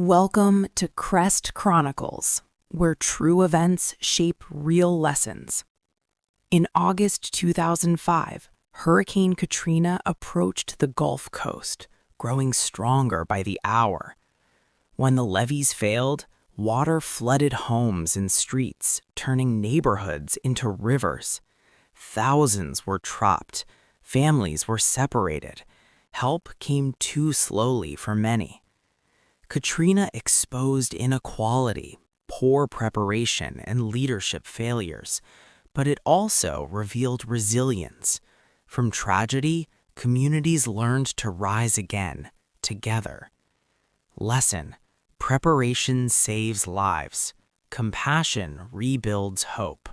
Welcome to Crest Chronicles, where true events shape real lessons. In August 2005, Hurricane Katrina approached the Gulf Coast, growing stronger by the hour. When the levees failed, water flooded homes and streets, turning neighborhoods into rivers. Thousands were trapped, families were separated. Help came too slowly for many. Katrina exposed inequality, poor preparation, and leadership failures, but it also revealed resilience. From tragedy, communities learned to rise again, together. Lesson: preparation saves lives. Compassion rebuilds hope.